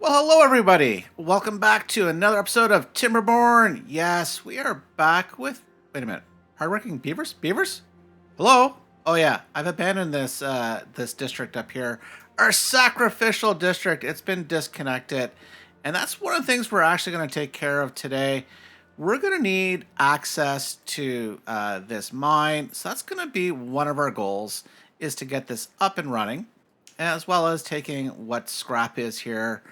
Well, hello everybody. Welcome back to another episode of Timberborn. Yes, we are back with. Wait a minute. Hardworking beavers? Beavers? Hello? Oh yeah, I've abandoned this district up here. Our sacrificial district. It's been disconnected, and that's one of the things we're actually going to take care of today. We're going to need access to this mine, so that's going to be one of our goals, is to get this up and running, as well as taking what scrap is here.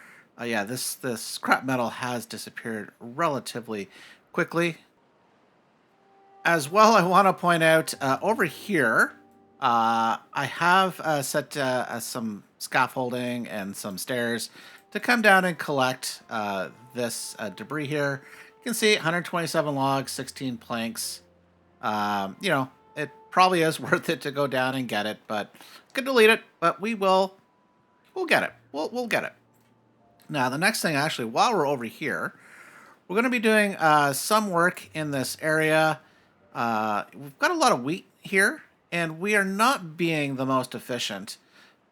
Yeah, this scrap metal has disappeared relatively quickly. As well, I want to point out over here, I have set some scaffolding and some stairs to come down and collect this debris here. You can see 127 logs, 16 planks. It probably is worth it to go down and get it, but could delete it. But we'll get it. We'll get it. Now, the next thing, actually, while we're over here, we're going to be doing some work in this area. We've got a lot of wheat here, and we are not being the most efficient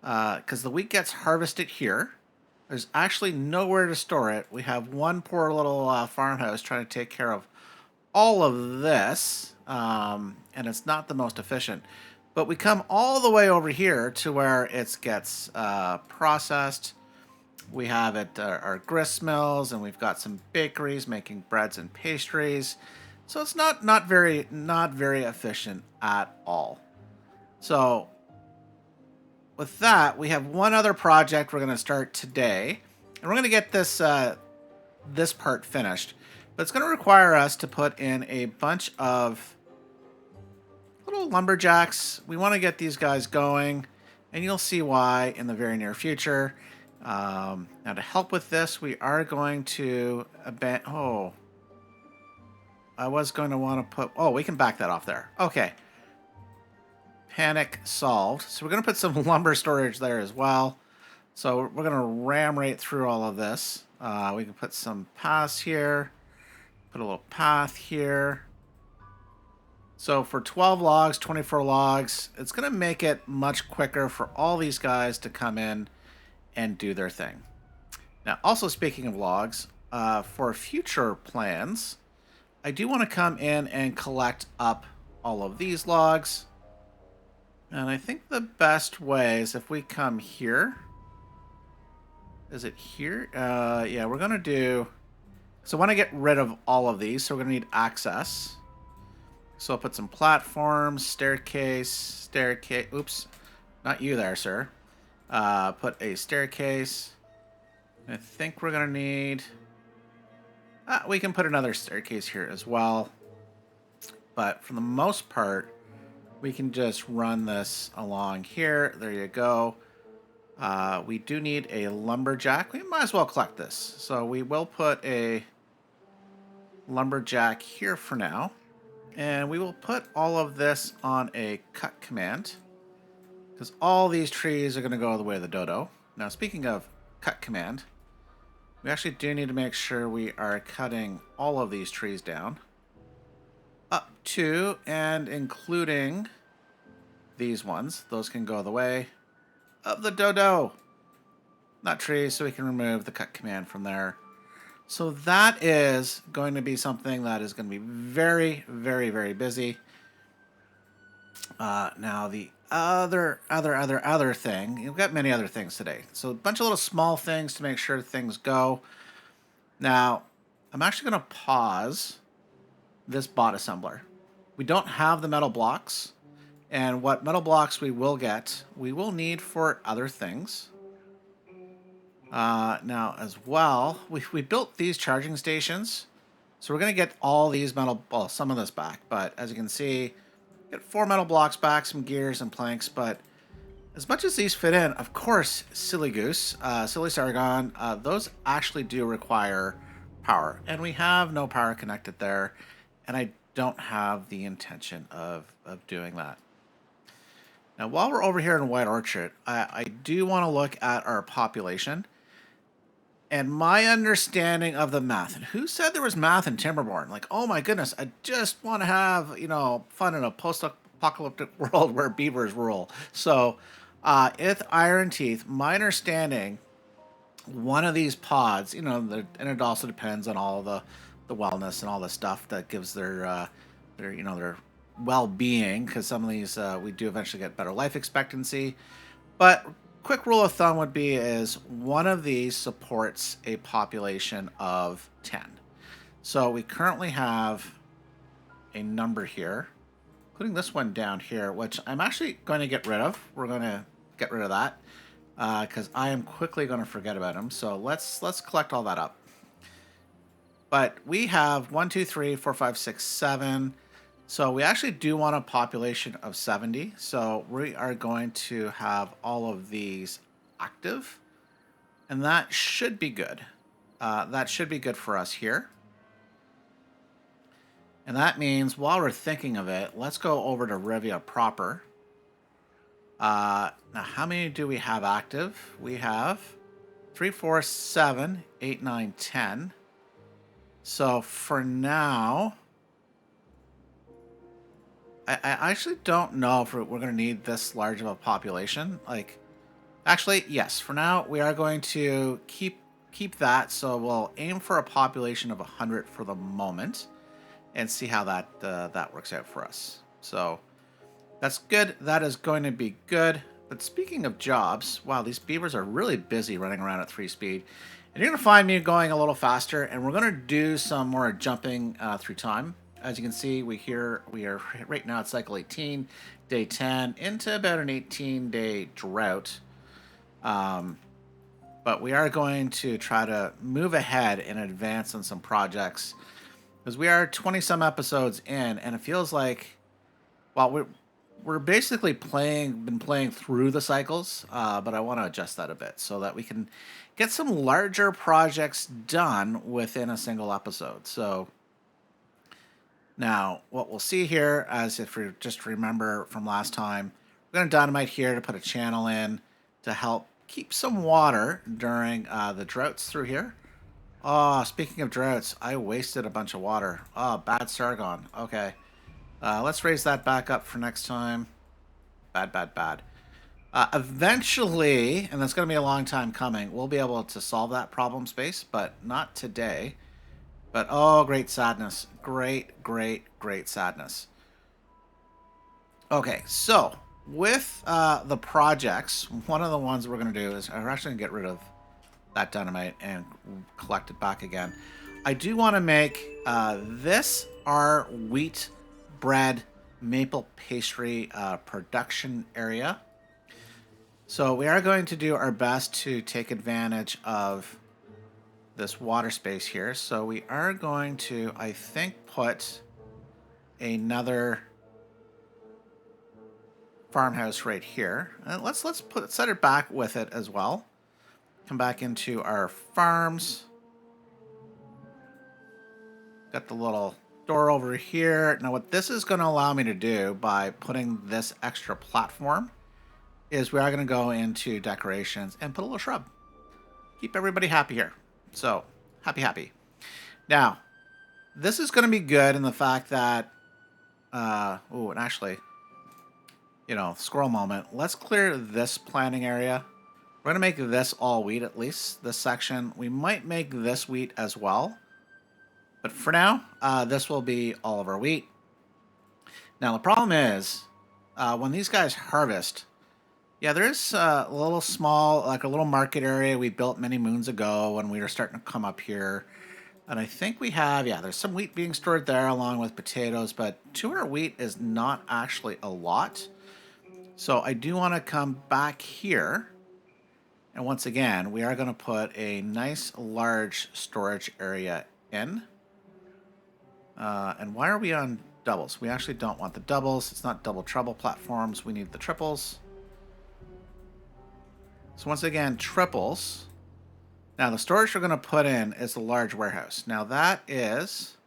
because the wheat gets harvested here. There's actually nowhere to store it. We have one poor little farmhouse trying to take care of all of this, and it's not the most efficient. But we come all the way over here to where it gets processed. We have our grist mills, and we've got some bakeries making breads and pastries. So it's not very efficient at all. So with that, we have one other project we're going to start today, and we're going to get this part finished. But it's going to require us to put in a bunch of little lumberjacks. We want to get these guys going, and you'll see why in the very near future. Now, to help with this, we are going to abandon. Oh, I was going to want to put. Oh, we can back that off there. Okay. Panic solved. So we're going to put some lumber storage there as well. So we're going to ram right through all of this. We can put some paths here. Put a little path here. So for 12 logs, 24 logs, it's going to make it much quicker for all these guys to come in and do their thing. Now, also speaking of logs, for future plans, I do want to come in and collect up all of these logs. And I think the best way is if we come here. Is it here? Yeah, we're going to do. So I want to get rid of all of these, so we're going to need access. So I'll put some platforms, staircase. Oops, not you there, sir. Put a staircase. I think we're going to need. We can put another staircase here as well. But for the most part, we can just run this along here. There you go. We do need a lumberjack. We might as well collect this. So we will put a lumberjack here for now. And we will put all of this on a cut command, because all these trees are going to go the way of the dodo. Now, speaking of cut command, we actually do need to make sure we are cutting all of these trees down. Up to and including these ones. Those can go the way of the dodo. Not trees, so we can remove the cut command from there. So that is going to be something that is going to be very, very, very busy. Now the other thing, you've got many other things today. So a bunch of little small things to make sure things go. Now, I'm actually going to pause this bot assembler. We don't have the metal blocks, and what metal blocks we will get, we will need for other things. Now, as well, we built these charging stations, so we're going to get all these metal, well, some of this back, but as you can see, get 4 metal blocks back, some gears and planks, but as much as these fit in, of course, silly goose, silly Sargon, those actually do require power, and we have no power connected there, and I don't have the intention of doing that. Now, while we're over here in White Orchard, I do want to look at our population and my understanding of the math. And who said there was math in Timberborn? Like, oh my goodness, I just want to have, fun in a post-apocalyptic world where beavers rule. So, with IronTeeth, my understanding one of these pods, and it also depends on all the wellness and all the stuff that gives their well-being, because some of these we do eventually get better life expectancy. But quick rule of thumb would be is one of these supports a population of 10. So we currently have a number here, including this one down here, which I'm actually going to get rid of. We're going to get rid of that because I am quickly going to forget about them. So let's collect all that up. But we have 1, 2, 3, 4, 5, 6, 7. So we actually do want a population of 70. So we are going to have all of these active. And that should be good. That should be good for us here. And that means while we're thinking of it, let's go over to Rivia proper. Now, how many do we have active? We have 3, 4, 7, 8, 9, 10. So for now, I actually don't know if we're going to need this large of a population. Like, actually, yes. For now, we are going to keep that. So we'll aim for a population of 100 for the moment, and see how that works out for us. So that's good. That is going to be good. But speaking of jobs, wow, these beavers are really busy running around at 3 speed. And you're going to find me going a little faster, and we're going to do some more jumping through time. As you can see, we are right now at cycle 18, day 10, into about an 18-day drought. But we are going to try to move ahead and advance on some projects, because we are 20-some episodes in, and it feels like, well, we're basically been playing through the cycles, but I want to adjust that a bit so that we can get some larger projects done within a single episode. So now what we'll see here, as if you just remember from last time, we're going to dynamite here to put a channel in to help keep some water during the droughts through here. Oh, speaking of droughts, I wasted a bunch of water. Oh, bad Sargon. Okay. Let's raise that back up for next time. Bad, bad, bad. Eventually, and that's going to be a long time coming, we'll be able to solve that problem space, but not today. But, oh, great sadness. Great, great, great sadness. Okay, so with the projects, one of the ones we're going to do is we're actually going to get rid of that dynamite and collect it back again. I do want to make this our wheat bread maple pastry production area. So we are going to do our best to take advantage of this water space here. So we are going to, I think, put another farmhouse right here. And let's set it back with it as well. Come back into our farms. Got the little door over here. Now what this is going to allow me to do by putting this extra platform is we are going to go into decorations and put a little shrub. Keep everybody happy here. So, happy. Now, this is going to be good in the fact that, and actually, squirrel moment. Let's clear this planting area. We're going to make this all wheat, at least, this section. We might make this wheat as well. But for now, this will be all of our wheat. Now, the problem is, when these guys harvest, yeah, there's a little small, like a little market area we built many moons ago when we were starting to come up here. And I think we have, there's some wheat being stored there along with potatoes, but 200 wheat is not actually a lot. So I do want to come back here. And once again, we are going to put a nice large storage area in. And why are we on doubles? We actually don't want the doubles. It's not double trouble platforms. We need the triples. So once again, triples. Now the storage we're going to put in is the large warehouse. Now that is...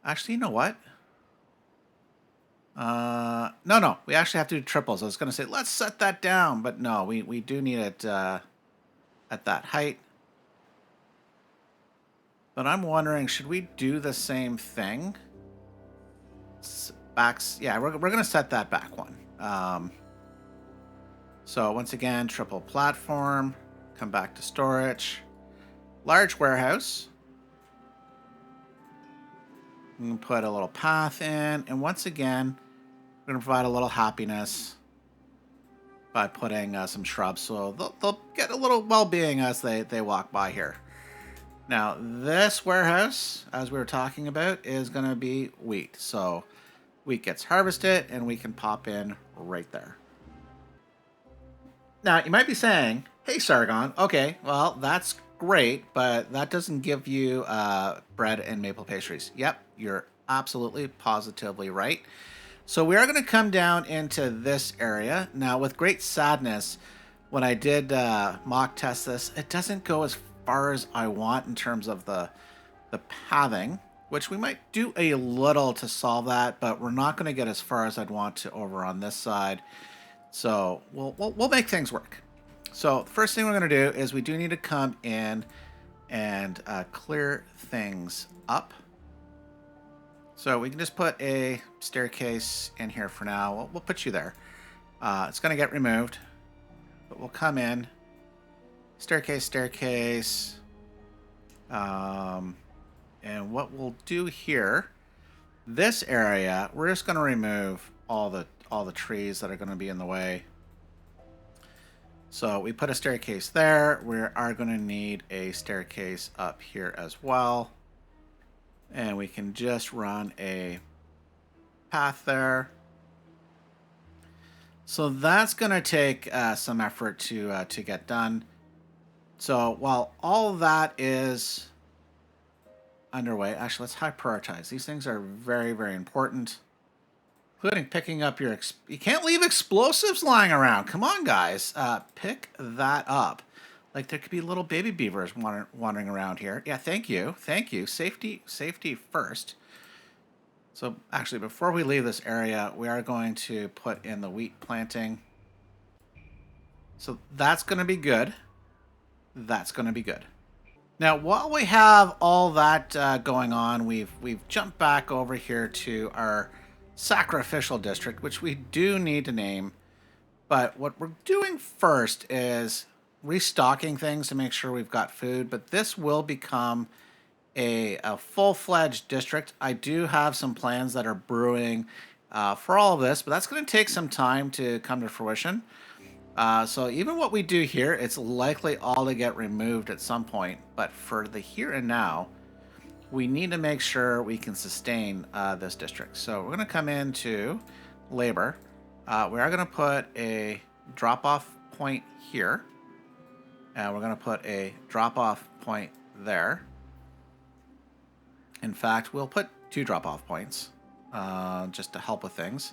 Actually, you know what? No. We actually have to do triples. I was going to say, let's set that down. But no, we do need it at that height. But I'm wondering, should we do the same thing? Backs, yeah, we're going to set that back one. So once again, triple platform. Come back to storage. Large warehouse. We can put a little path in. And once again, we're going to provide a little happiness by putting some shrubs. So they'll get a little well-being as they walk by here. Now, this warehouse, as we were talking about, is going to be wheat. So wheat gets harvested, and we can pop in right there. Now, you might be saying, hey, Sargon, okay, well, that's great, but that doesn't give you bread and maple pastries. Yep, you're absolutely, positively right. So we are going to come down into this area. Now, with great sadness, when I did mock test this, it doesn't go as far as I want in terms of the pathing, which we might do a little to solve that, but we're not going to get as far as I'd want to over on this side. So we'll make things work. So the first thing we're going to do is we do need to come in and clear things up. So we can just put a staircase in here for now. We'll put you there. It's going to get removed, but we'll come in. Staircase. And what we'll do here, this area, we're just going to remove all the trees that are going to be in the way. So we put a staircase there. We are going to need a staircase up here as well. And we can just run a path there. So that's going to take some effort to get done. So while all that is underway, actually, let's high prioritize. These things are very, very important, including picking up your... You can't leave explosives lying around. Come on, guys. Pick that up. Like, there could be little baby beavers wandering around here. Yeah, thank you. Thank you. Safety first. So, actually, before we leave this area, we are going to put in the wheat planting. So that's going to be good. That's going to be good. Now, while we have all that going on, we've jumped back over here to our sacrificial district, which we do need to name. But what we're doing first is restocking things to make sure we've got food. But this will become a full-fledged district. I do have some plans that are brewing for all of this, but that's going to take some time to come to fruition. So even what we do here, it's likely all to get removed at some point. But for the here and now, we need to make sure we can sustain this district. So we're going to come into labor. We are going to put a drop-off point here. And we're going to put a drop-off point there. In fact, we'll put 2 drop-off points just to help with things.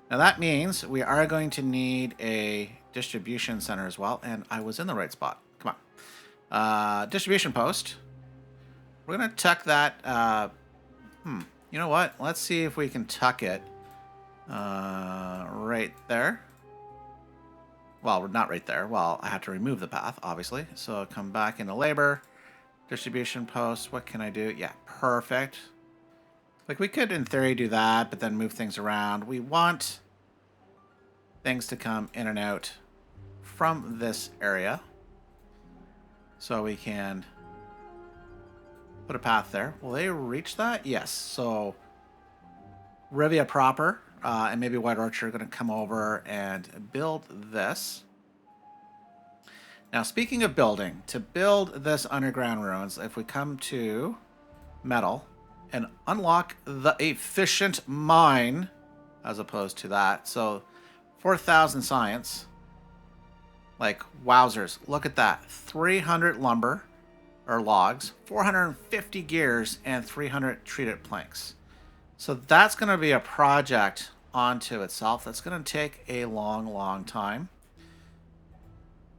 Now that means we are going to need a distribution center as well. And I was in the right spot. Come on. Distribution post. We're going to tuck that. You know what? Let's see if we can tuck it right there. Well, not right there. Well, I have to remove the path, obviously. So come back into labor. Distribution post. What can I do? Yeah, perfect. Like, we could, in theory, do that, but then move things around. We want things to come in and out from this area. So we can put a path there. Will they reach that? Yes. So Rivia proper and maybe White Orchard are going to come over and build this. Now, speaking of building, to build this underground ruins, if we come to metal and unlock the efficient mine, as opposed to that, so 4,000 science, like wowzers, look at that, 300 lumber or logs, 450 gears, and 300 treated planks. So that's going to be a project onto itself. That's going to take a long time.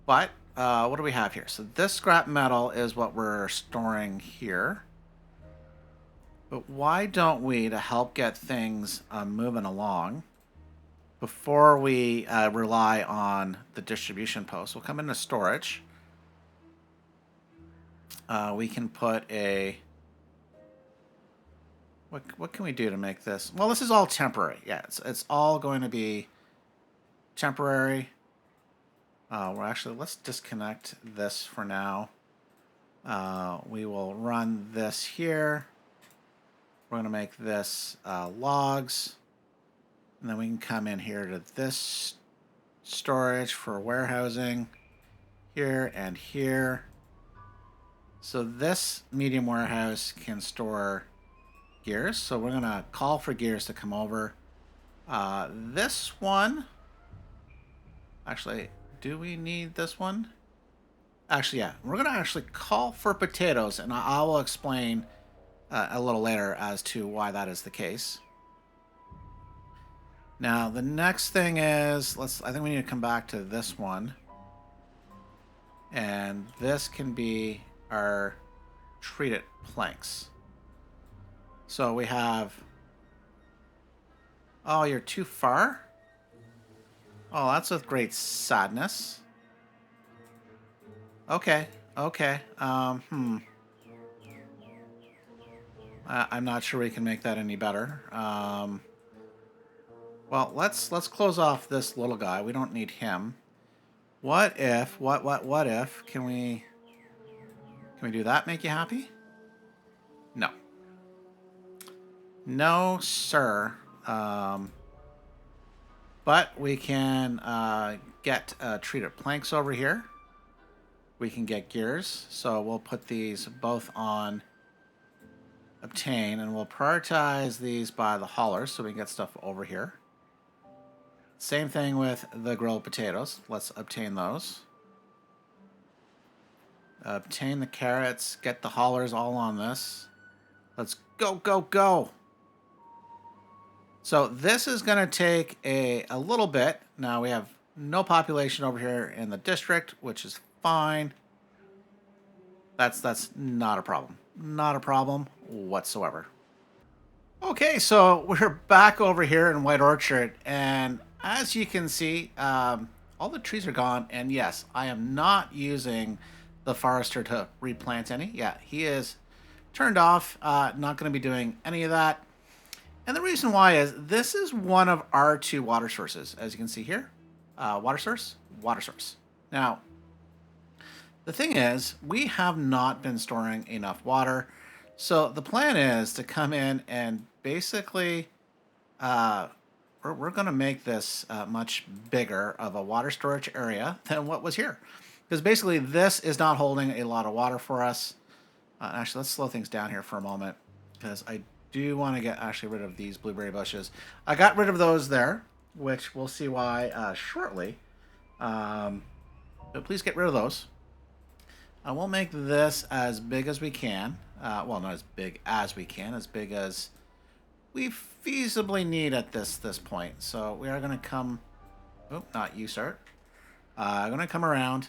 But what do we have here? So this scrap metal is what we're storing here. But why don't we, to help get things moving along, before we rely on the distribution post, we'll come into storage. We can put a... What can we do to make this? Well, this is all temporary. Yeah, it's all going to be temporary. let's disconnect this for now. We will run this here. We're going to make this logs. And then we can come in here to this storage for warehousing. Here and here. So this medium warehouse can store gears. So we're going to call for gears to come over. This one... Actually, do we need this one? Actually, yeah. We're going to actually call for potatoes, and I will explain a little later as to why that is the case. Now, the next thing is, I think we need to come back to this one. And this can be our treated planks. So we have... Oh, you're too far? Oh, that's with great sadness. Okay, okay. I'm not sure we can make that any better. Well, let's close off this little guy. We don't need him. What if? What if? Can we do that? Make you happy? No. No, sir. But we can get treated planks over here. We can get gears. So we'll put these both on obtain, and we'll prioritize these by the haulers so we can get stuff over here. Same thing with the grilled potatoes. Let's obtain those. Obtain the carrots. Get the haulers all on this. Let's go, go, go. So this is going to take a little bit. Now we have no population over here in the district, which is fine. That's not a problem. Not a problem whatsoever. Okay, so we're back over here in White Orchard, and as you can see, all the trees are gone, and yes, I am not using the forester to replant any. Yeah, he is turned off, not going to be doing any of that. And the reason why is this is one of our two water sources, as you can see here. Water source, water source. Now, the thing is, we have not been storing enough water. So the plan is to come in and basically, we're going to make this much bigger of a water storage area than what was here. Because basically this is not holding a lot of water for us. Actually, let's slow things down here for a moment, because I do want to get actually rid of these blueberry bushes. I got rid of those there, which we'll see why shortly. But please get rid of those. I will make this as big as we can. Well, not as big as we can, as big as we feasibly need at this point. So we are going to come... Oh, not you, sir. I'm going to come around,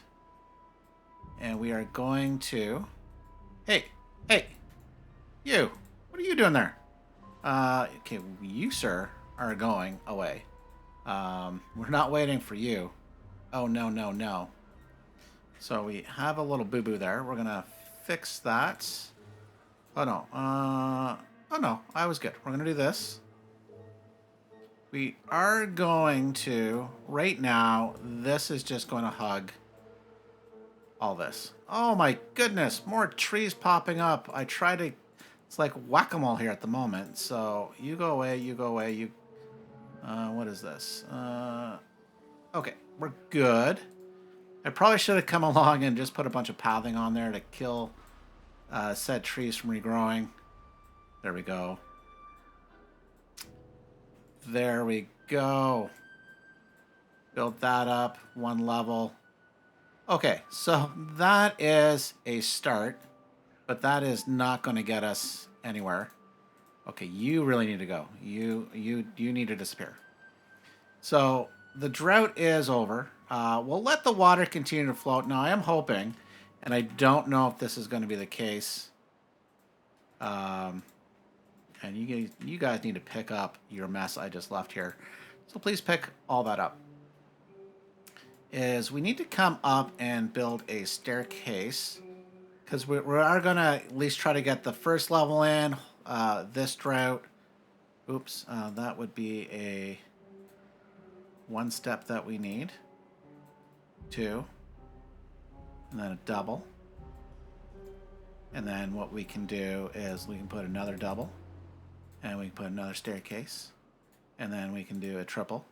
and we are going to... Hey, you. What are you doing there? Okay, you, sir, are going away. We're not waiting for you. Oh, no, no, no. So we have a little boo-boo there. We're going to fix that. Oh, no. Oh, no. I was good. We're going to do this. We are going to... Right now, this is just going to hug all this. Oh, my goodness. More trees popping up. I try to... It's like whack-a-mole here at the moment. So you go away, you go away, you... what is this? Okay, we're good. I probably should have come along and just put a bunch of pathing on there to kill said trees from regrowing. There we go. There we go. Build that up one level. Okay, so that is a start, but that is not going to get us anywhere. Okay, you really need to go. You need to disappear. So the drought is over. We'll let the water continue to float. Now, I am hoping, and I don't know if this is going to be the case, and you guys need to pick up your mess I just left here. So please pick all that up. Is we need to come up and build a staircase, because we are going to at least try to get the first level in. This drought. Oops, that would be a one step that we need. 2, and then a double. And then what we can do is we can put another double, and we can put another staircase, and then we can do a triple,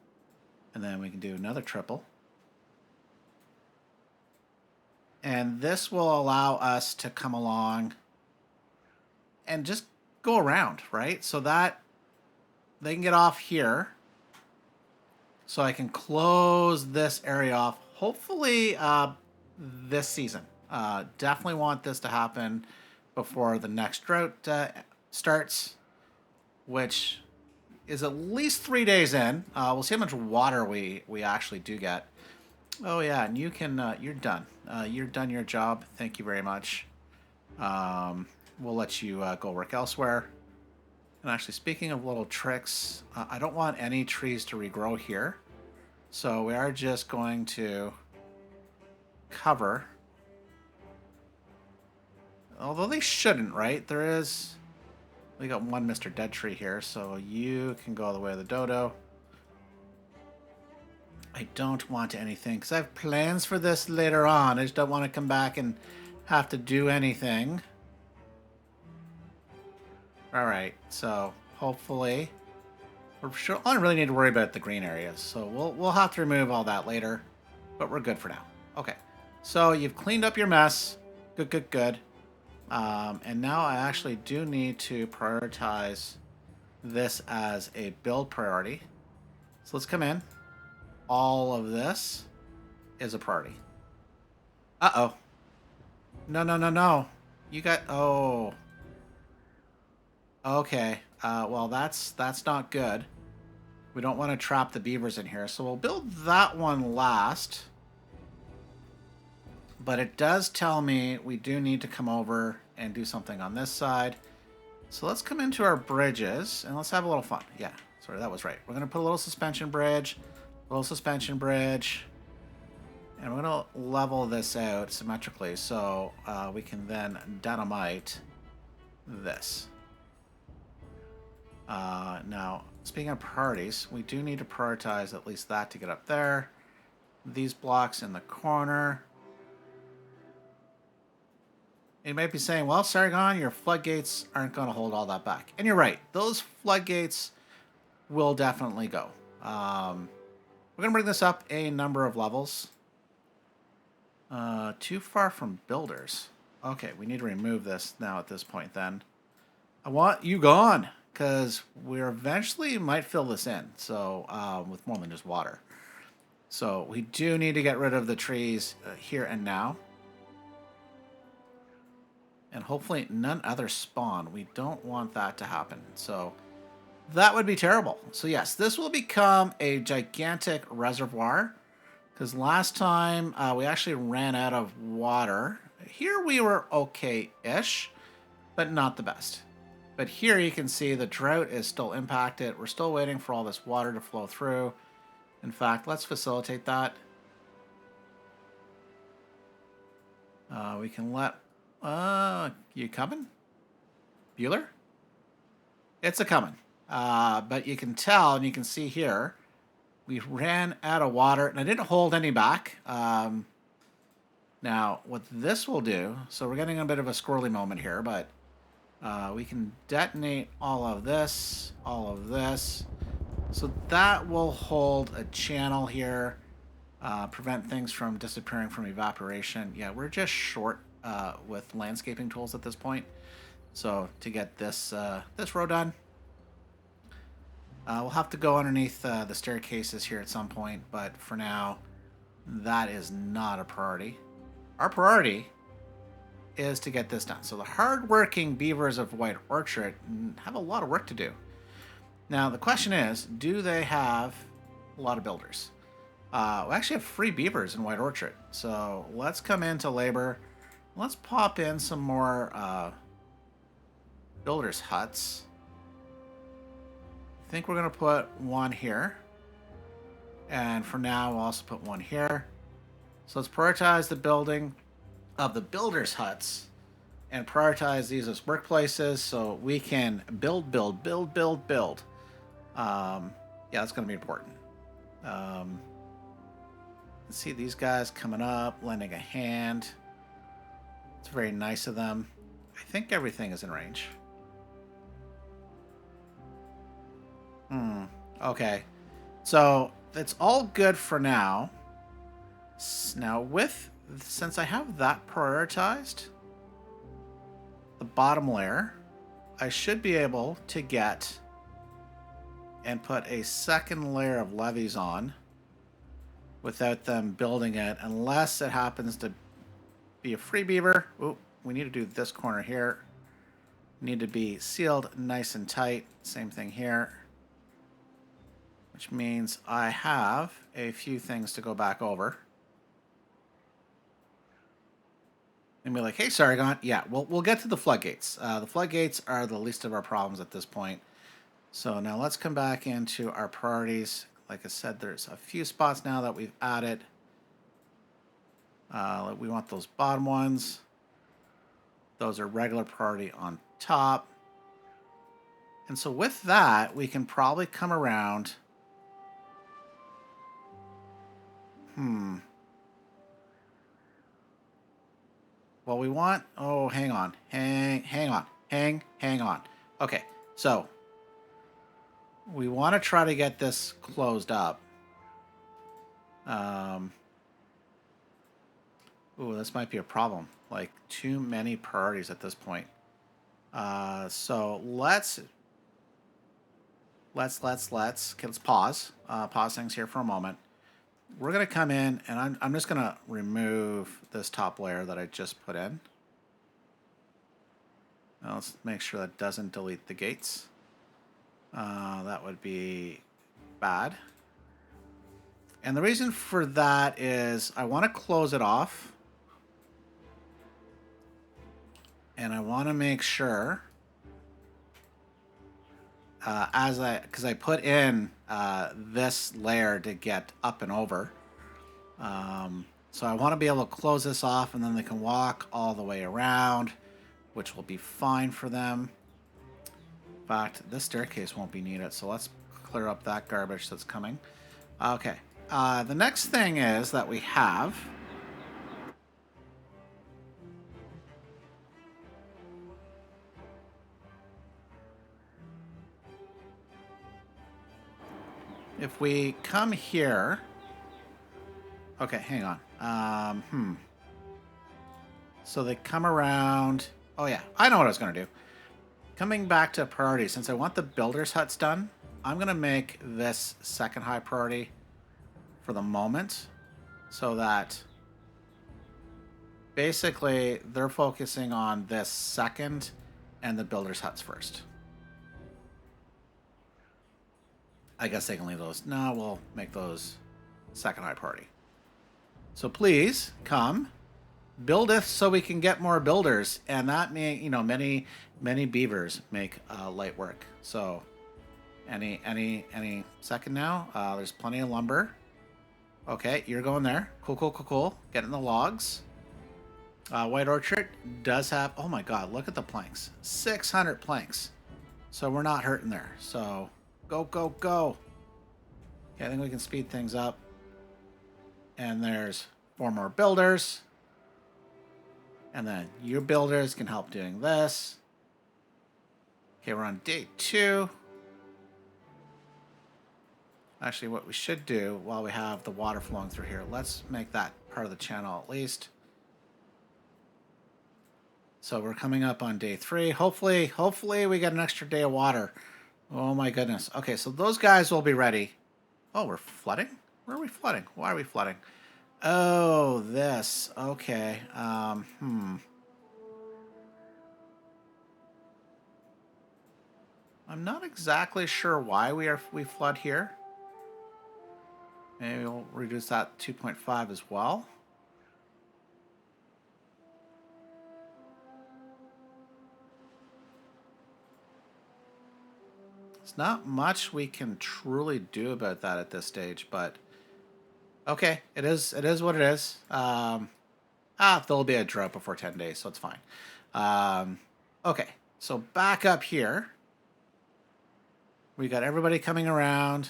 and then we can do another triple. And this will allow us to come along and just go around, right? So that they can get off here. So I can close this area off, hopefully this season. Definitely want this to happen before the next drought starts, which is at least 3 days in. We'll see how much water we actually do get. Oh yeah, and you can, you're done. You're done your job. Thank you very much. We'll let you go work elsewhere. And actually, speaking of little tricks, I don't want any trees to regrow here. So we are just going to cover. Although they shouldn't, right? There is... We got one Mr. Dead Tree here, so you can go the way of the dodo. I don't want anything, because I have plans for this later on. I just don't want to come back and have to do anything. Alright, so hopefully... We're sure, I don't really need to worry about the green areas, so we'll have to remove all that later, but we're good for now. Okay, so you've cleaned up your mess. Good, good, good. And now I actually do need to prioritize this as a build priority. So let's come in. All of this is a priority. Uh-oh. No, no, no, no. You got... Oh. Okay. Well, that's not good. We don't want to trap the beavers in here, so we'll build that one last. But it does tell me we do need to come over and do something on this side. So let's come into our bridges, and let's have a little fun. Yeah, sorry, that was right. We're going to put a little suspension bridge, and we're going to level this out symmetrically so we can then dynamite this. Now, speaking of priorities, we do need to prioritize at least that to get up there. These blocks in the corner. You might be saying, well, Sargon, your floodgates aren't going to hold all that back. And you're right. Those floodgates will definitely go. We're going to bring this up a number of levels. Too far from builders. Okay, we need to remove this now at this point then. I want you gone, because we eventually might fill this in. So, with more than just water. So, we do need to get rid of the trees here and now. And hopefully none other spawn. We don't want that to happen. So that would be terrible. So yes, this will become a gigantic reservoir. Because last time we actually ran out of water. Here we were okay-ish, but not the best. But here you can see the drought is still impacted. We're still waiting for all this water to flow through. In fact, let's facilitate that. We can let... you coming? Bueller? It's a coming. But you can tell, and you can see here, we ran out of water, and I didn't hold any back. Now, what this will do, so we're getting a bit of a squirrely moment here, but we can detonate all of this. So that will hold a channel here, prevent things from disappearing from evaporation. Yeah, we're just short with landscaping tools at this point. So to get this this row done, we'll have to go underneath the staircases here at some point, but for now, that is not a priority. Our priority is to get this done. So the hard-working beavers of White Orchard have a lot of work to do. Now the question is, do they have a lot of builders? We actually have 3 beavers in White Orchard, so let's come into labor. Let's pop in some more builders' huts. I think we're going to put one here. And for now, we'll also put one here. So let's prioritize the building of the builders' huts and prioritize these as workplaces so we can build. Yeah, that's going to be important. See these guys coming up, lending a hand. It's very nice of them. I think everything is in range. Okay. So it's all good for now. Now since I have that prioritized, the bottom layer, I should be able to get and put a second layer of levees on without them building it, unless it happens to be a free beaver. Ooh, we need to do this corner here. Need to be sealed nice and tight. Same thing here. Which means I have a few things to go back over. And be like, hey, Sargon, yeah, we'll get to the floodgates. The floodgates are the least of our problems at this point. So now let's come back into our priorities. Like I said, there's a few spots now that we've added. We want those bottom ones. Those are regular priority on top. And so with that, we can probably come around. Well, we want, oh, hang on. Hang on. Okay, so we want to try to get this closed up. Ooh, this might be a problem. Like, too many priorities at this point. So let's pause. Pause things here for a moment. We're going to come in, and I'm just going to remove this top layer that I just put in. Now let's make sure that doesn't delete the gates. That would be bad. And the reason for that is I want to close it off. And I want to make sure, because I put in this layer to get up and over. So I want to be able to close this off, and then they can walk all the way around, which will be fine for them. In fact, this staircase won't be needed, so let's clear up that garbage that's coming. Okay. The next thing is that we have... If we come here... Okay, hang on. So they come around... Oh yeah, I know what I was going to do. Coming back to priority, since I want the builder's huts done, I'm going to make this second high priority for the moment, so that basically they're focusing on this second and the builder's huts first. I guess they can leave those. No, we'll make those second high priority. So please come, buildeth so we can get more builders, and that may, many beavers make light work. So any second now. There's plenty of lumber. Okay, you're going there. Cool. Getting the logs. White Orchard does have. Oh my God! Look at the planks. 600 planks. So we're not hurting there. So. Go. Okay, I think we can speed things up. And there's 4 more builders. And then your builders can help doing this. Okay, we're on day 2. Actually, what we should do while we have the water flowing through here, let's make that part of the channel at least. So we're coming up on day 3. Hopefully we get an extra day of water. Oh my goodness. Okay, so those guys will be ready. Oh, we're flooding? Where are we flooding? Why are we flooding? Oh, this. Okay. I'm not exactly sure why we flood here. Maybe we'll reduce that 2.5 as well. There's not much we can truly do about that at this stage, but okay, it is what it is. There'll be a drought before 10 days, so it's fine. Okay, so back up here. We got everybody coming around.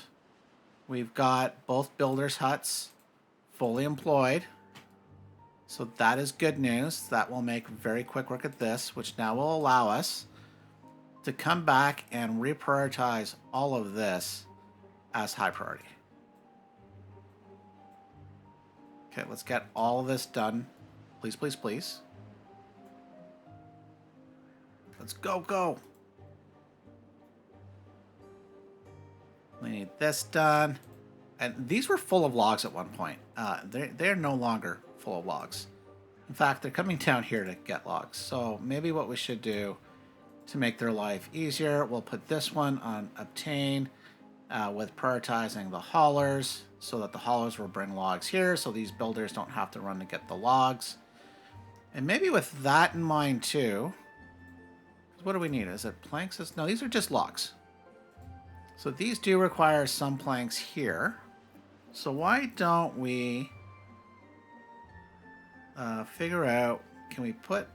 We've got both builders' huts fully employed. So that is good news. That will make very quick work at this, which now will allow us to come back and reprioritize all of this as high priority. Okay, let's get all of this done. Please, please, please. Let's go, go. We need this done. And these were full of logs at one point. They're no longer full of logs. In fact, they're coming down here to get logs. So maybe what we should do to make their life easier, we'll put this one on obtain with prioritizing the haulers so that the haulers will bring logs here so these builders don't have to run to get the logs. And maybe with that in mind too, what do we need? Is it planks? No, these are just logs. So these do require some planks here. So why don't we figure out, can we put...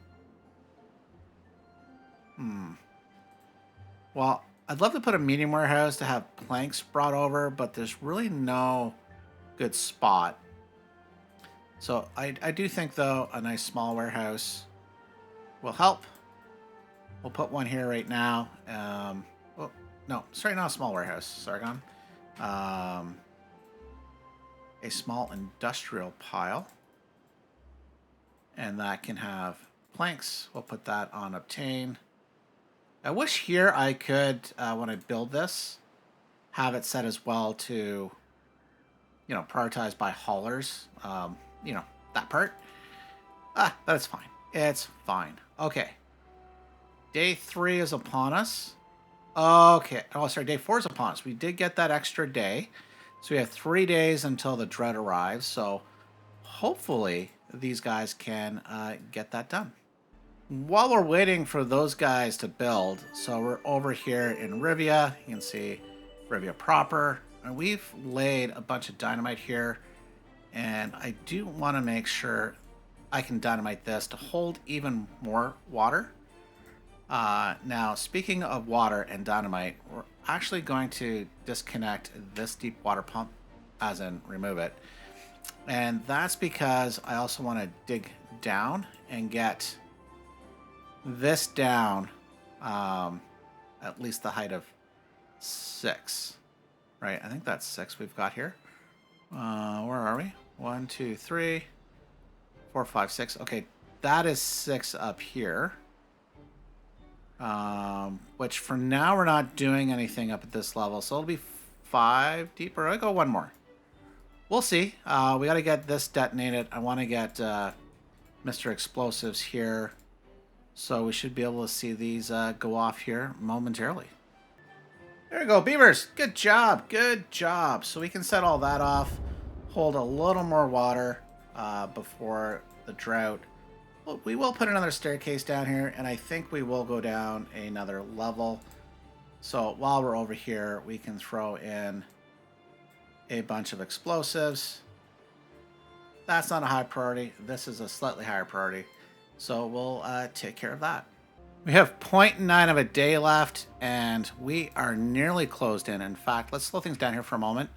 Well, I'd love to put a medium warehouse to have planks brought over, but there's really no good spot. So I do think, though, a nice small warehouse will help. We'll put one here right now. Oh, no, sorry, not a small warehouse, Sargon. A small industrial pile. And that can have planks. We'll put that on obtain. I wish here I could, when I build this, have it set as well to, you know, prioritize by haulers. You know, that part. But it's fine. It's fine. Okay. Day 3 is upon us. Okay. Oh, sorry. Day 4 is upon us. We did get that extra day. So we have 3 days until the drought arrives. So hopefully these guys can get that done. While we're waiting for those guys to build, so we're over here in Rivia. You can see Rivia proper. And we've laid a bunch of dynamite here. And I do want to make sure I can dynamite this to hold even more water. Now, speaking of water and dynamite, we're actually going to disconnect this deep water pump, as in remove it. And that's because I also want to dig down and get this down at least the height of 6. Right, I think that's 6 we've got here. Where are we? 1, 2, 3, 4, 5, 6. Okay, that is 6 up here. Which for now we're not doing anything up at this level, so it'll be 5 deeper. I go 1 more. We'll see. We got to get this detonated. I want to get Mr. Explosives here, so we should be able to see these go off here momentarily. There we go, Beavers. Good job. Good job. So we can set all that off, hold a little more water before the drought. Well, we will put another staircase down here, and I think we will go down another level. So while we're over here, we can throw in a bunch of explosives. That's not a high priority. This is a slightly higher priority. So we'll take care of that. We have 0.9 of a day left, and we are nearly closed in. In fact, let's slow things down here for a moment.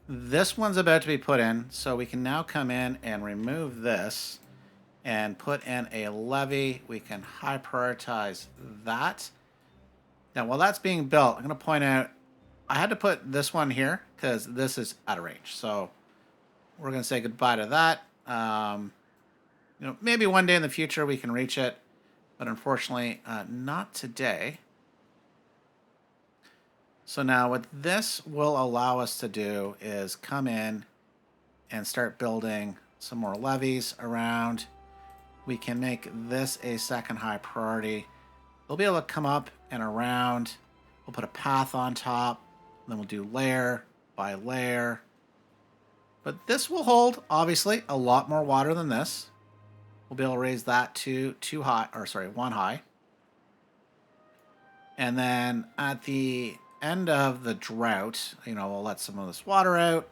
This one's about to be put in, so we can now come in and remove this and put in a levee. We can high prioritize that. Now, while that's being built, I'm going to point out I had to put this one here because this is out of range. So we're going to say goodbye to that. You know, maybe one day in the future we can reach it, but unfortunately, not today. So now what this will allow us to do is come in and start building some more levees around. We can make this a second high priority. They'll be able to come up and around. We'll put a path on top. Then we'll do layer by layer. But this will hold, obviously, a lot more water than this. We'll be able to raise that to 1 high. And then at the end of the drought, you know, we'll let some of this water out.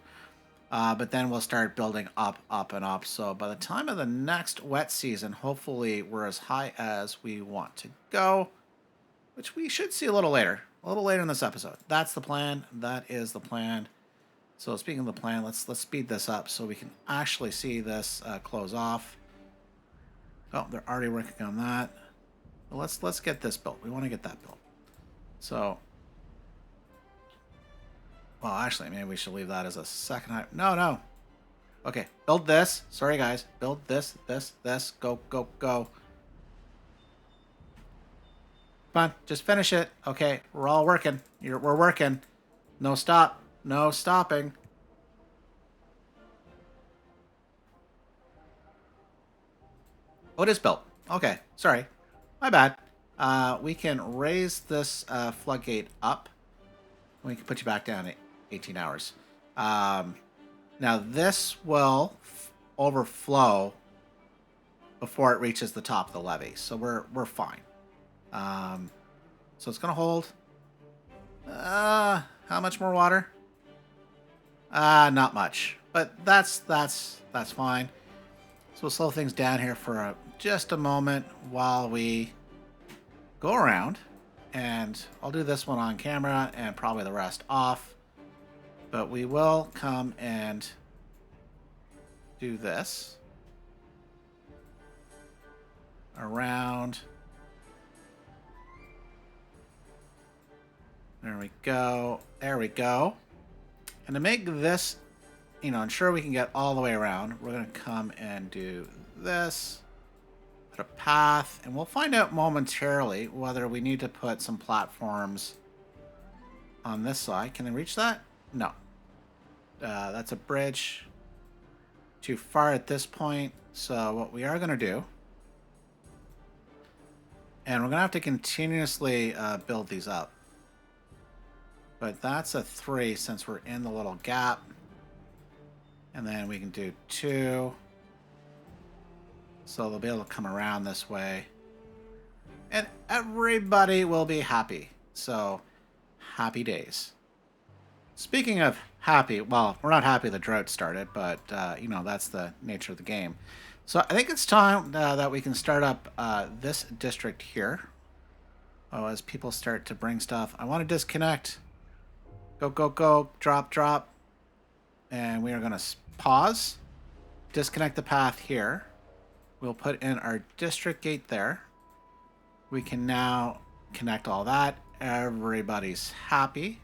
But then we'll start building up, up, and up. So by the time of the next wet season, hopefully we're as high as we want to go, which we should see a little later in this episode. That's the plan. That is the plan. So speaking of the plan, let's speed this up so we can actually see this close off. Oh, they're already working on that. Well, let's get this built. We want to get that built. So, well, actually, maybe we should leave that as a second item. No. Okay, build this. Sorry, guys. Build this. Go. Come on, just finish it. Okay, we're all working. We're working. No stop. No stopping. Oh, it is built. Okay, sorry. My bad. We can raise this floodgate up. We can put you back down at 18 hours. Now this will overflow before it reaches the top of the levee, so we're fine. So it's gonna hold. How much more water? Not much, but that's fine. So we'll slow things down here for just a moment while we go around, and I'll do this one on camera and probably the rest off. But we will come and do this around. There we go. There we go. And to make this, ensure we can get all the way around, we're going to come and do this. Put a path, and we'll find out momentarily whether we need to put some platforms on this side. Can they reach that? No. That's a bridge. Too far at this point. So what we are going to do, and we're going to have to continuously build these up. But that's a 3 since we're in the little gap. And then we can do 2. So they'll be able to come around this way. And everybody will be happy. So, happy days. Speaking of happy, well, we're not happy the drought started, but, that's the nature of the game. So I think it's time that we can start up this district here. Oh, as people start to bring stuff. I want to disconnect. Go. Drop. And we are going to pause. Disconnect the path here. We'll put in our district gate there. We can now connect all that. Everybody's happy.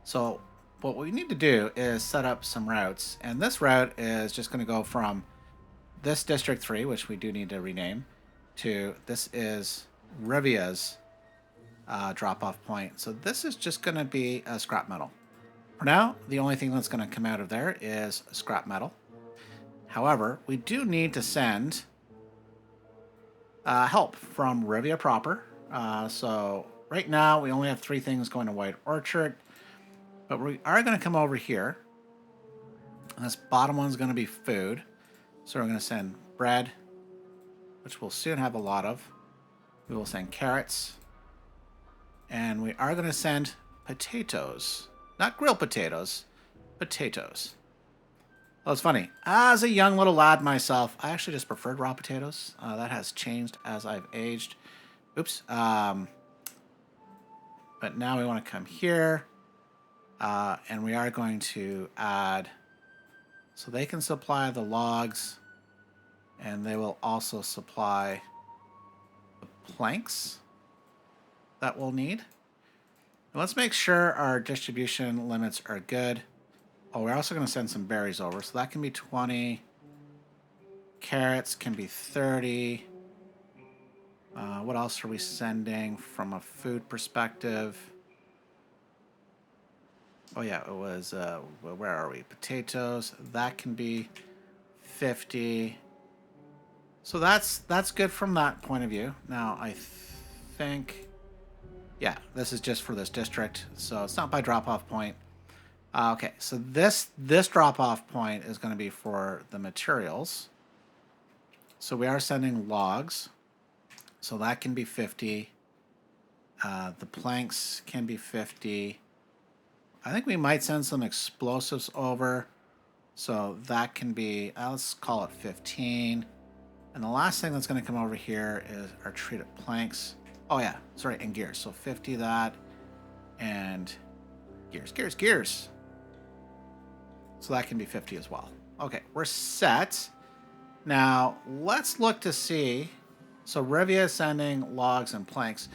So what we need to do is set up some routes. And this route is just going to go from this District 3, which we do need to rename, to this is Rivia's drop-off point. So this is just going to be a scrap metal. For now, the only thing that's going to come out of there is scrap metal. However, we do need to send help from Rivia proper. So right now, we only have 3 things going to White Orchard. But we are going to come over here. And this bottom one's going to be food. So we're going to send bread, which we'll soon have a lot of. We will send carrots. And we are going to send potatoes. Not grilled potatoes, potatoes. Well, it's funny. As a young little lad myself, I actually just preferred raw potatoes. That has changed as I've aged. Oops. But now we want to come here. And we are going to add... So they can supply the logs. And they will also supply the planks that we'll need. And let's make sure our distribution limits are good. Oh, we're also going to send some berries over. So that can be 20. Carrots can be 30. What else are we sending from a food perspective? Oh, yeah, it was, where are we? Potatoes. That can be 50. So that's good from that point of view. Now, I think... Yeah, this is just for this district, so it's not by drop-off point. Okay, so this drop-off point is going to be for the materials. So we are sending logs, so that can be 50. The planks can be 50. I think we might send some explosives over, so that can be, let's call it 15. And the last thing that's going to come over here is our treated planks. Oh yeah, sorry, and gears. So 50 that, and gears. So that can be 50 as well. Okay, we're set. Now, let's look to see. So Rivia is sending logs and planks.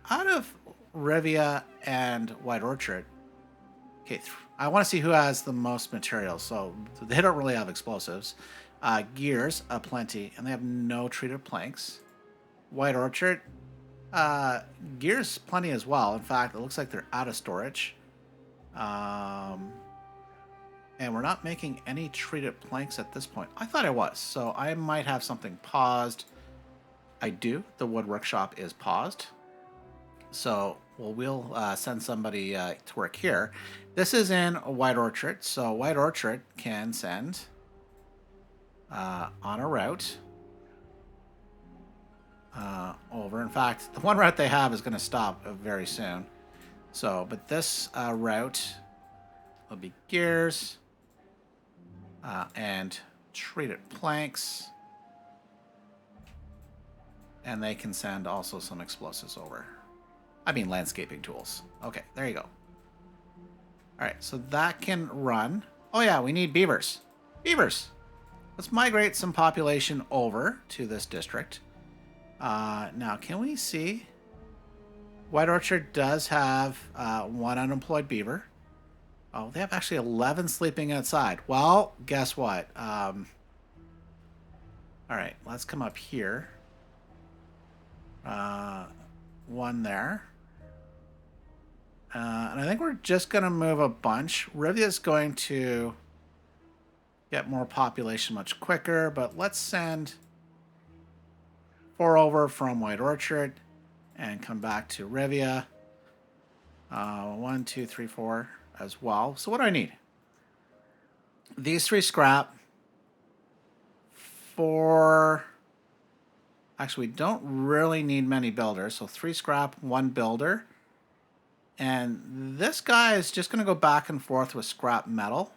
Out of Rivia and White Orchard, okay, I want to see who has the most materials. So they don't really have explosives. Gears, plenty, and they have no treated planks. White Orchard, gears, plenty as well. In fact, it looks like they're out of storage. And we're not making any treated planks at this point. I thought I was, so I might have something paused. I do. The wood workshop is paused. So we'll send somebody to work here. This is in a White Orchard, so White Orchard can send on a route over. In fact, the one route they have is going to stop very soon. So, but this route will be gears and treated planks. And they can send also some explosives over. I mean, landscaping tools. Okay, there you go. All right, so that can run. Oh yeah, we need beavers. Beavers. Let's migrate some population over to this district. Now, can we see? White Orchard does have one unemployed beaver. Oh, they have actually 11 sleeping outside. Well, guess what? All right, let's come up here. One there. And I think we're just going to move a bunch. Rivia's going to get more population much quicker, but let's send 4 over from White Orchard and come back to Rivia. 1, 2, 3, 4 as well. So what do I need? These 3 scrap. 4... Actually, we don't really need many builders. So 3 scrap, 1 builder. And this guy is just going to go back and forth with scrap metal.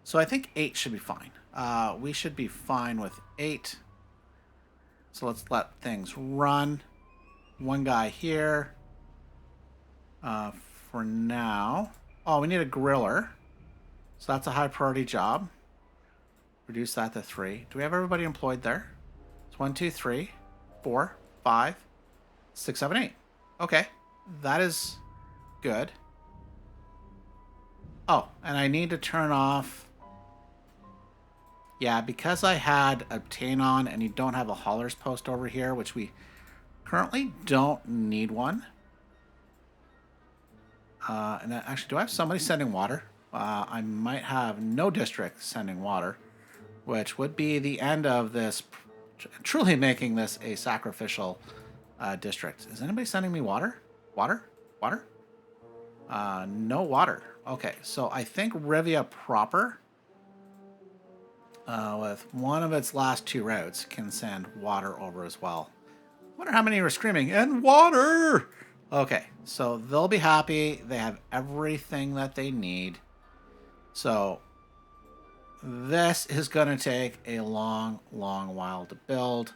So I think 8 should be fine. We should be fine with 8. So let's let things run. 1 guy here. For now. Oh, we need a griller. So that's a high priority job. Reduce that to 3. Do we have everybody employed there? 1, 2, 3, 4, 5, 6, 7, 8. Okay, that is good. Oh, and I need to turn off. Yeah, because I had obtain on and you don't have a hauler's post over here, which we currently don't need one. And actually, do I have somebody sending water? I might have no district sending water, which would be the end of this. Truly making this a sacrificial district. Is anybody sending me water? Water? Water? No water. Okay, so I think Rivia proper, with one of its last 2 routes, can send water over as well. I wonder how many were screaming, and water! Okay, so they'll be happy. They have everything that they need. So this is going to take a long, long while to build,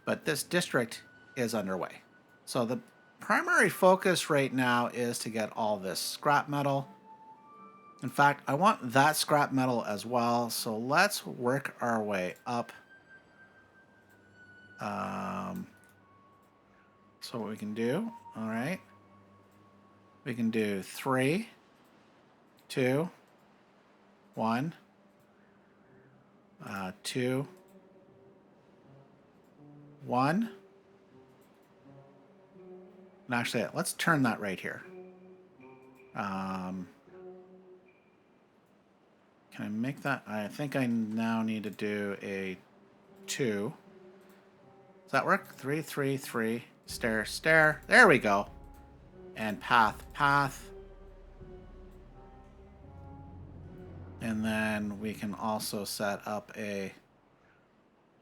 but this district is underway. So the primary focus right now is to get all this scrap metal. In fact, I want that scrap metal as well, so let's work our way up. So what we can do, all right, we can do 3, 2, 1, 2, 1. And actually, let's turn that right here. Can I make that? I think I now need to do a 2. Does that work? 3, 3, 3. Stair, stair. There we go. And path, path. And then we can also set up a... I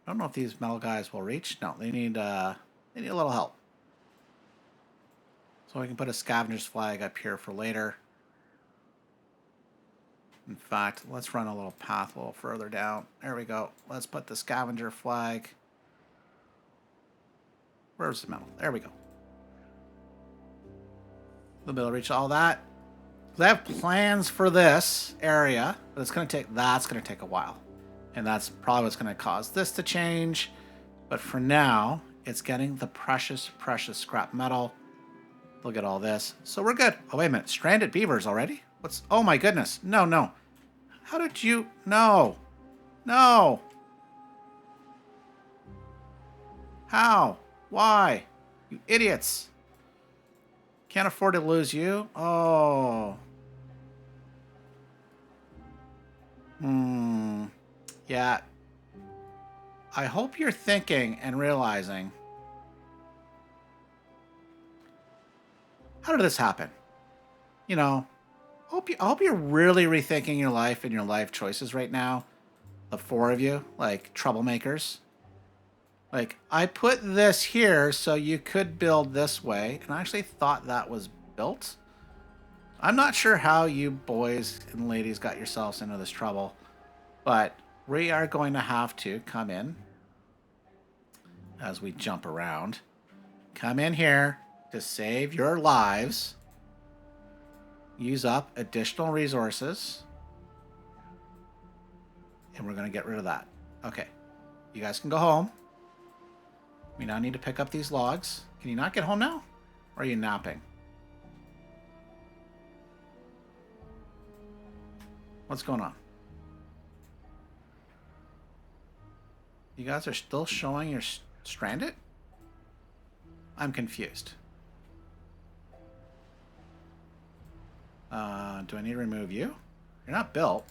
don't know if these metal guys will reach. No, they need a little help. So we can put a scavenger's flag up here for later. In fact, let's run a little path a little further down. There we go. Let's put the scavenger flag. Where's the metal? There we go. We'll be able to reach all that. I have plans for this area, but that's gonna take a while. And that's probably what's gonna cause this to change. But for now, it's getting the precious, precious scrap metal. Look at all this. So we're good. Oh, wait a minute. Stranded beavers already? Oh my goodness. No, no. How did you, no. No. How? Why? You idiots. Can't afford to lose you. Oh. Yeah. I hope you're thinking and realizing, how did this happen? You know, I hope you're really rethinking your life and your life choices right now. The four of you, like troublemakers. Like, I put this here so you could build this way, and I actually thought that was built. I'm not sure how you boys and ladies got yourselves into this trouble, but we are going to have to come in as we jump around. Come in here to save your lives. Use up additional resources. And we're going to get rid of that. Okay. You guys can go home. We now need to pick up these logs. Can you not get home now? Or are you napping? What's going on? You guys are still showing you're stranded? I'm confused. Do I need to remove you? You're not built.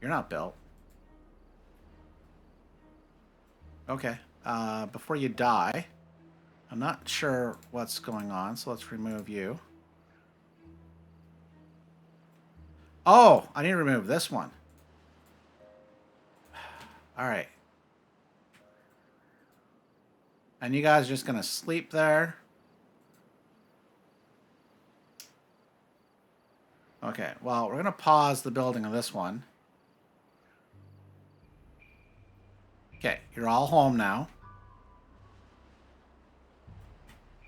You're not built. Okay. Before you die, I'm not sure what's going on, so let's remove you. Oh, I need to remove this one. All right. And you guys are just going to sleep there. Okay, well, we're going to pause the building of this one. Okay, you're all home now.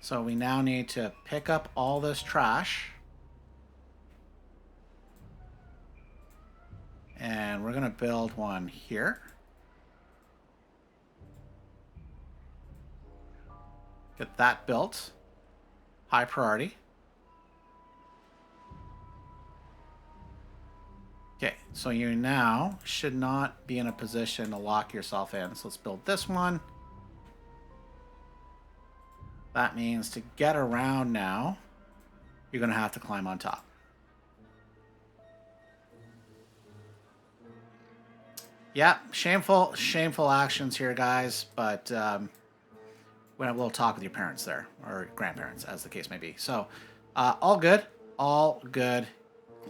So we now need to pick up all this trash. And we're going to build one here. Get that built. High priority. Okay, so you now should not be in a position to lock yourself in. So let's build this one. That means to get around now, you're going to have to climb on top. Yeah, shameful actions here, guys, but we're going to have a little talk with your parents there, or grandparents, as the case may be. So, all good. All good.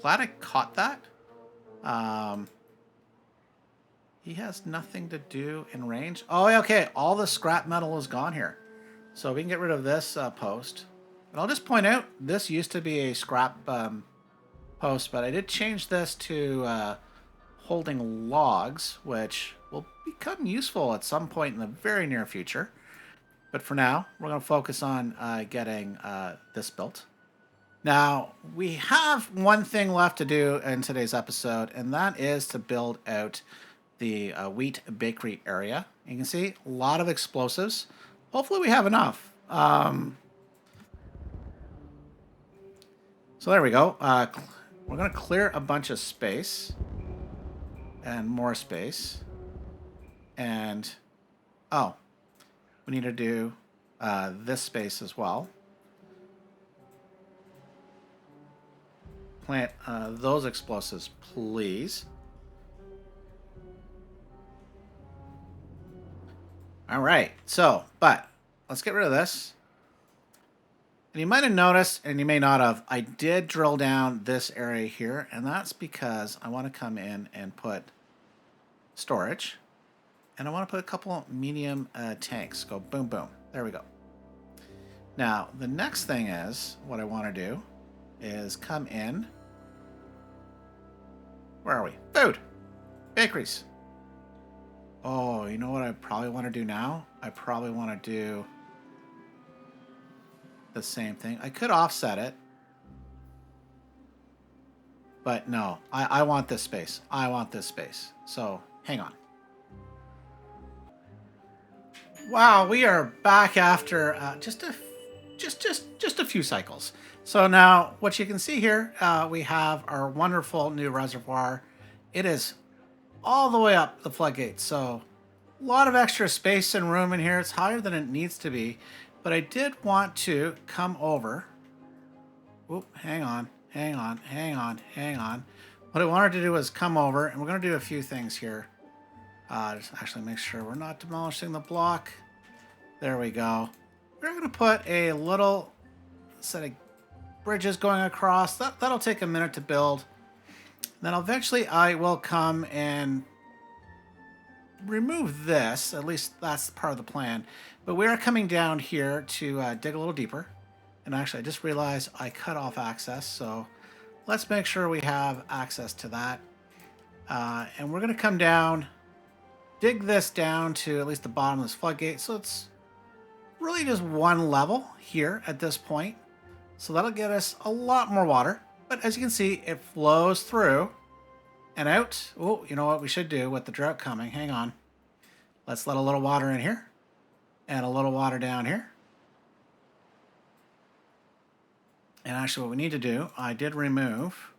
Glad I caught that. He has nothing to do in range. Oh, okay. All the scrap metal is gone here. So we can get rid of this post. And I'll just point out, this used to be a scrap post, but I did change this to holding logs, which will become useful at some point in the very near future. But for now, we're going to focus on getting this built. Now, we have one thing left to do in today's episode, and that is to build out the wheat bakery area. You can see a lot of explosives. Hopefully we have enough. So there we go. We're going to clear a bunch of space. And more space. And, oh, we need to do this space as well. Plant those explosives, please. All right. So, but let's get rid of this. And you might have noticed, and you may not have, I did drill down this area here, and that's because I want to come in and put storage. And I want to put a couple medium tanks. Go boom, boom. There we go. Now, the next thing is, what I want to do is come in. Where are we? Food. Bakeries. Oh, you know what I probably want to do now? I probably want to do the same thing. I could offset it. But no, I want this space. I want this space. So hang on. Wow, we are back after just a few cycles. So now what you can see here, we have our wonderful new reservoir. It is all the way up the floodgates. So a lot of extra space and room in here. It's higher than it needs to be. But I did want to come over. Oop, hang on. What I wanted to do was come over, and we're going to do a few things here. Just actually make sure we're not demolishing the block. There we go. We're going to put a little set of bridges going across. That'll take a minute to build. Then eventually I will come and remove this. At least that's part of the plan. But we are coming down here to dig a little deeper. And actually, I just realized I cut off access. So let's make sure we have access to that. And we're going to come down, dig this down to at least the bottom of this floodgate. So it's really just one level here at this point. So that'll get us a lot more water. But as you can see, it flows through and out. Oh, you know what we should do with the drought coming? Hang on. Let's let a little water in here and a little water down here. And actually what we need to do, I did remove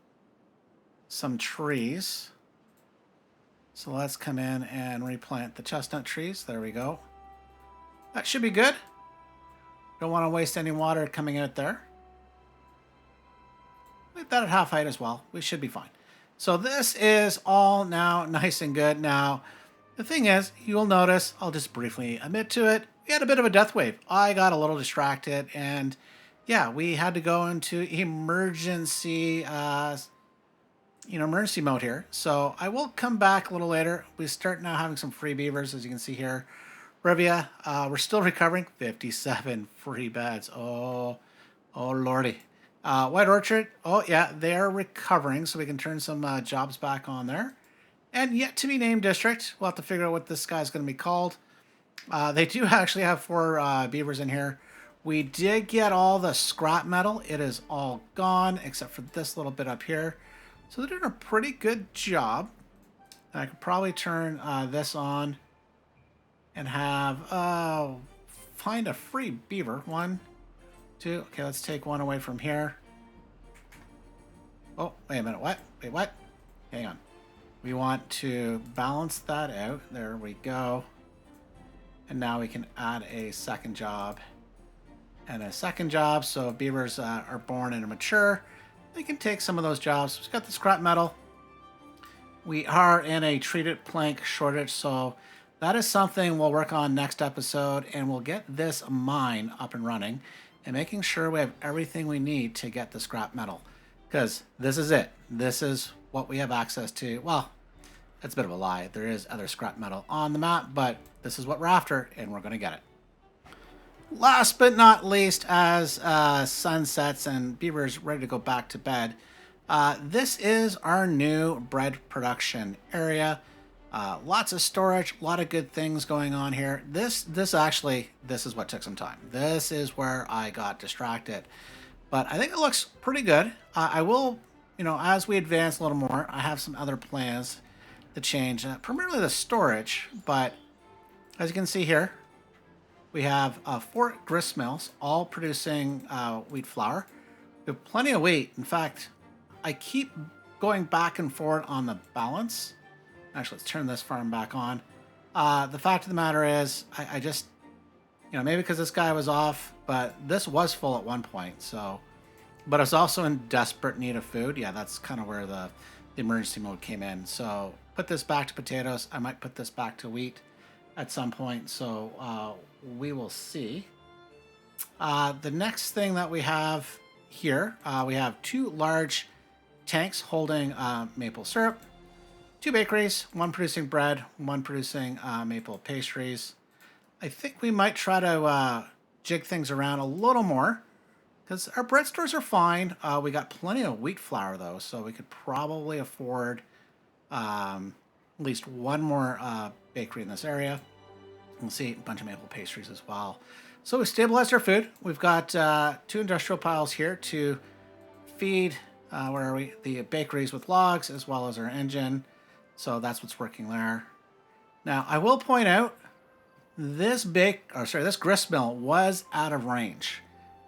some trees. So let's come in and replant the chestnut trees. There we go. That should be good. Don't want to waste any water coming out there. Leave that at half height as well. We should be fine. So this is all now nice and good. Now, the thing is, you'll notice, I'll just briefly admit to it, we had a bit of a death wave. I got a little distracted, and yeah, we had to go into emergency, emergency mode here. So I will come back a little later. We start now having some free beavers, as you can see here. Rivia, we're still recovering 57 free beds. Oh lordy. White Orchard, oh yeah, they're recovering, so we can turn some jobs back on there. And yet to be named district, we'll have to figure out what this guy's going to be called. They do actually have 4 beavers in here. We did get all the scrap metal. It is all gone, except for this little bit up here. So they're doing a pretty good job. I could probably turn this on and have, find a free beaver. 1, 2, okay, let's take one away from here. Oh, wait a minute, what? Wait, what? Hang on. We want to balance that out. There we go. And now we can add a second job. And a second job, so if beavers are born and are mature, they can take some of those jobs. We've got the scrap metal. We are in a treated plank shortage, so that is something we'll work on next episode, and we'll get this mine up and running and making sure we have everything we need to get the scrap metal. Because this is it. This is what we have access to. Well, that's a bit of a lie. There is other scrap metal on the map, but this is what we're after, and we're going to get it. Last but not least, as sun sets and beavers ready to go back to bed, this is our new bread production area. Lots of storage, a lot of good things going on here. This is what took some time. This is where I got distracted. But I think it looks pretty good. I will, as we advance a little more, I have some other plans to change, primarily the storage. But as you can see here, we have 4 grist mills, all producing wheat flour. We have plenty of wheat. In fact, I keep going back and forth on the balance. Actually, let's turn this farm back on. The fact of the matter is, I just, maybe because this guy was off, but this was full at one point. So, but I was also in desperate need of food. Yeah, that's kind of where the emergency mode came in. So put this back to potatoes. I might put this back to wheat at some point. So we will see. The next thing that we have here, we have 2 large tanks holding maple syrup, 2 bakeries, 1 producing bread, 1 producing maple pastries. I think we might try to jig things around a little more because our bread stores are fine. We got plenty of wheat flour though, so we could probably afford at least 1 more bakery in this area. We'll see a bunch of maple pastries as well. So we stabilized our food. We've got 2 industrial piles here to feed where are we? The bakeries with logs as well as our engine. So that's what's working there. Now I will point out this grist mill was out of range.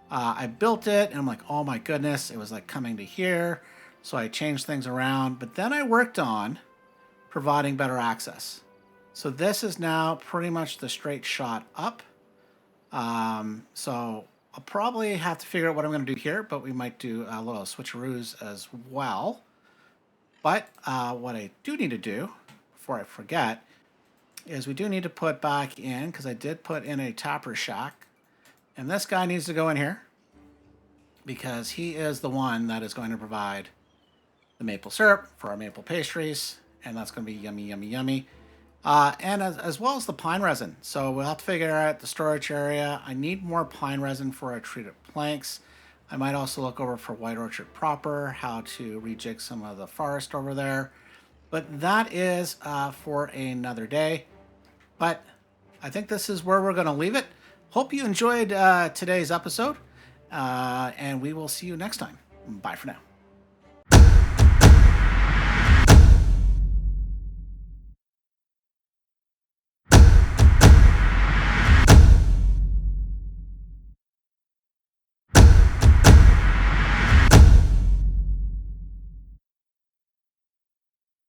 I built it and I'm like, oh my goodness, it was like coming to here. So I changed things around, but then I worked on providing better access. So this is now pretty much the straight shot up. So I'll probably have to figure out what I'm going to do here, but we might do a little switcheroos as well. But what I do need to do, before I forget, is we do need to put back in, because I did put in a tapper shack. And this guy needs to go in here, because he is the one that is going to provide the maple syrup for our maple pastries. And that's going to be yummy, yummy, yummy. And as well as the pine resin. So we'll have to figure out the storage area. I need more pine resin for our treated planks. I might also look over for White Orchard proper, how to rejig some of the forest over there. But that is for another day. But I think this is where we're going to leave it. Hope you enjoyed today's episode. And we will see you next time. Bye for now.